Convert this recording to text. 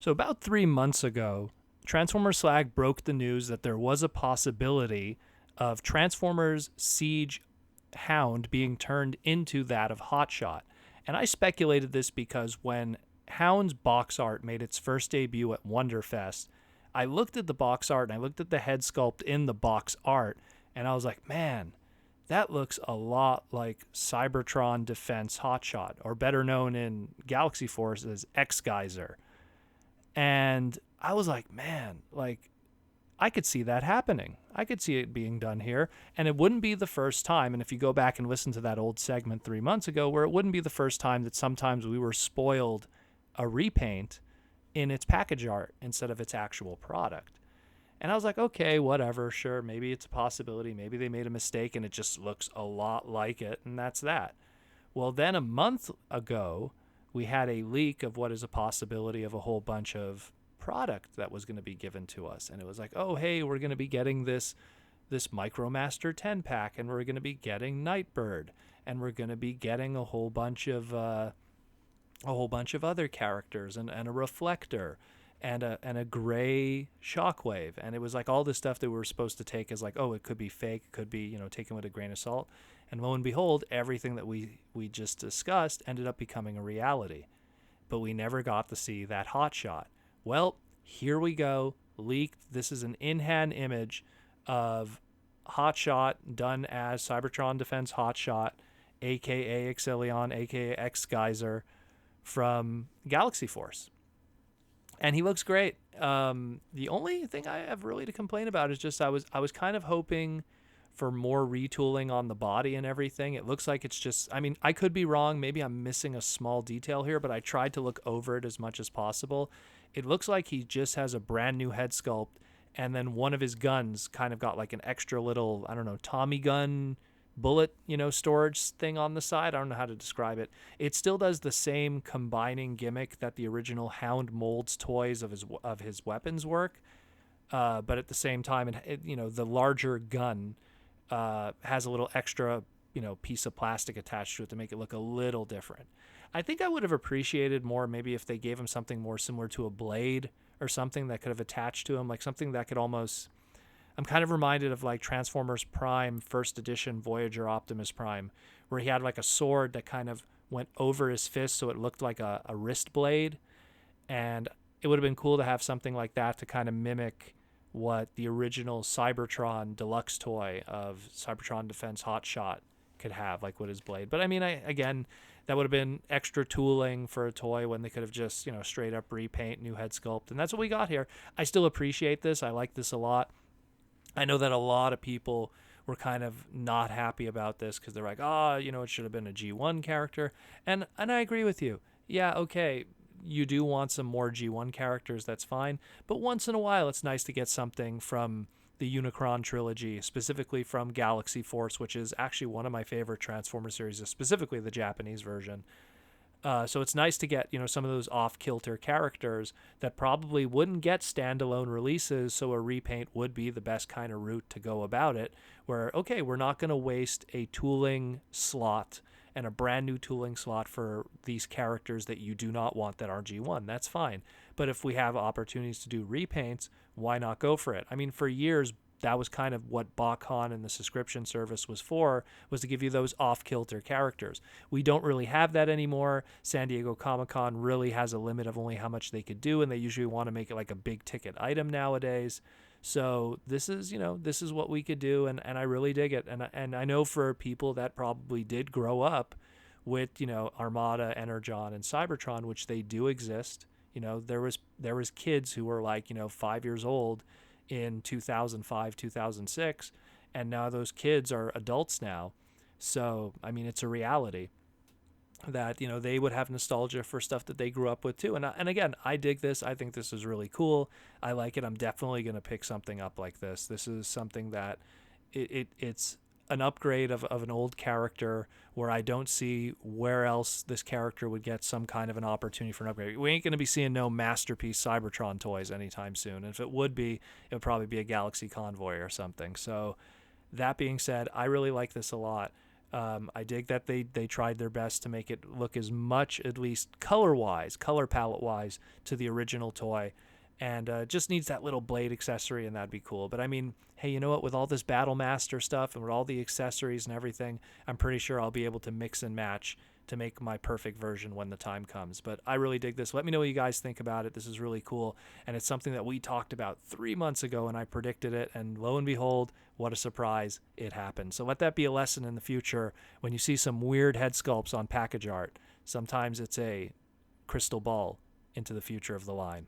So about 3 months ago, Transformers Slag broke the news that there was a possibility of Transformers Siege Hound being turned into that of Hot Shot. And I speculated this because when Hound's box art made its first debut at Wonderfest, I looked at the box art and I looked at the head sculpt in the box art, and I was like, man, that looks a lot like Cybertron Defense Hot Shot, or better known in Galaxy Force as X-Geyser. And I was like, man, like I could see that happening. I could see it being done here. And it wouldn't be the first time. And if you go back and listen to that old segment 3 months ago, where it wouldn't be the first time that sometimes we were spoiled a repaint in its package art instead of its actual product. And I was like, okay, whatever, sure, maybe it's a possibility. Maybe they made a mistake and it just looks a lot like it, and that's that. Well, then a month ago, we had a leak of what is a possibility of a whole bunch of product that was going to be given to us. And it was like, oh, hey, we're going to be getting this Micromaster 10 pack, and we're going to be getting Nightbird, and we're going to be getting a whole bunch of other characters, and a reflector and a gray shockwave. And it was like all this stuff that we were supposed to take as like, oh, it could be fake, it could be, taken with a grain of salt. And lo and behold, everything that we just discussed ended up becoming a reality. But we never got to see that hot shot. Well, here we go, leaked. This is an in-hand image of hot shot done as Cybertron Defense Hot Shot, aka Exilion, aka X Geyser, from Galaxy Force. And he looks great. The only thing I have really to complain about is just I was kind of hoping for more retooling on the body and everything. It looks like it's just, I mean, I could be wrong. Maybe I'm missing a small detail here, but I tried to look over it as much as possible. It looks like he just has a brand new head sculpt, and then one of his guns kind of got like an extra little, I don't know, Tommy gun bullet, storage thing on the side. I don't know how to describe it. It still does the same combining gimmick that the original Hound molds toys of his weapons work, but at the same time, the larger gun has a little extra, piece of plastic attached to it to make it look a little different. I think I would have appreciated more maybe if they gave him something more similar to a blade or something that could have attached to him, like something that could almost. I'm kind of reminded of like Transformers Prime First Edition Voyager Optimus Prime, where he had like a sword that kind of went over his fist so it looked like a wrist blade. And it would have been cool to have something like that to kind of mimic what the original Cybertron deluxe toy of Cybertron Defense Hot Shot could have, like with his blade. But I mean, again, that would have been extra tooling for a toy when they could have just, straight up repaint, new head sculpt. And that's what we got here. I still appreciate this. I like this a lot. I know that a lot of people were kind of not happy about this because they're like, it should have been a G1 character. And I agree with you. Yeah, okay, you do want some more G1 characters, that's fine. But once in a while, it's nice to get something from the Unicron trilogy, specifically from Galaxy Force, which is actually one of my favorite Transformer series, specifically the Japanese version. So it's nice to get, some of those off-kilter characters that probably wouldn't get standalone releases, so a repaint would be the best kind of route to go about it, where, okay, we're not going to waste a tooling slot and a brand new tooling slot for these characters that you do not want that are G1. That's fine. But if we have opportunities to do repaints, why not go for it? I mean, for years, that was kind of what BotCon and the subscription service was for, was to give you those off-kilter characters. We don't really have that anymore. San Diego Comic-Con really has a limit of only how much they could do, and they usually want to make it like a big ticket item nowadays. So this is what we could do, and I really dig it. And I know for people that probably did grow up with, Armada, Energon, and Cybertron, which they do exist. There was kids who were like, 5 years old in 2005, 2006, and now those kids are adults now. So, I mean, it's a reality that, they would have nostalgia for stuff that they grew up with too. And again, I dig this. I think this is really cool. I like it. I'm definitely going to pick something up like this. This is something that it's an upgrade of an old character where I don't see where else this character would get some kind of an opportunity for an upgrade. We ain't going to be seeing no Masterpiece Cybertron toys anytime soon. And if it would be, it would probably be a Galaxy Convoy or something. So that being said, I really like this a lot. I dig that they tried their best to make it look as much, at least color-wise, color palette-wise, to the original toy. And just needs that little blade accessory, and that'd be cool. But I mean, hey, you know what? With all this Battle Master stuff and with all the accessories and everything, I'm pretty sure I'll be able to mix and match to make my perfect version when the time comes. But I really dig this. Let me know what you guys think about it. This is really cool. And it's something that we talked about 3 months ago, and I predicted it. And lo and behold, what a surprise, it happened. So let that be a lesson in the future. When you see some weird head sculpts on package art, sometimes it's a crystal ball into the future of the line.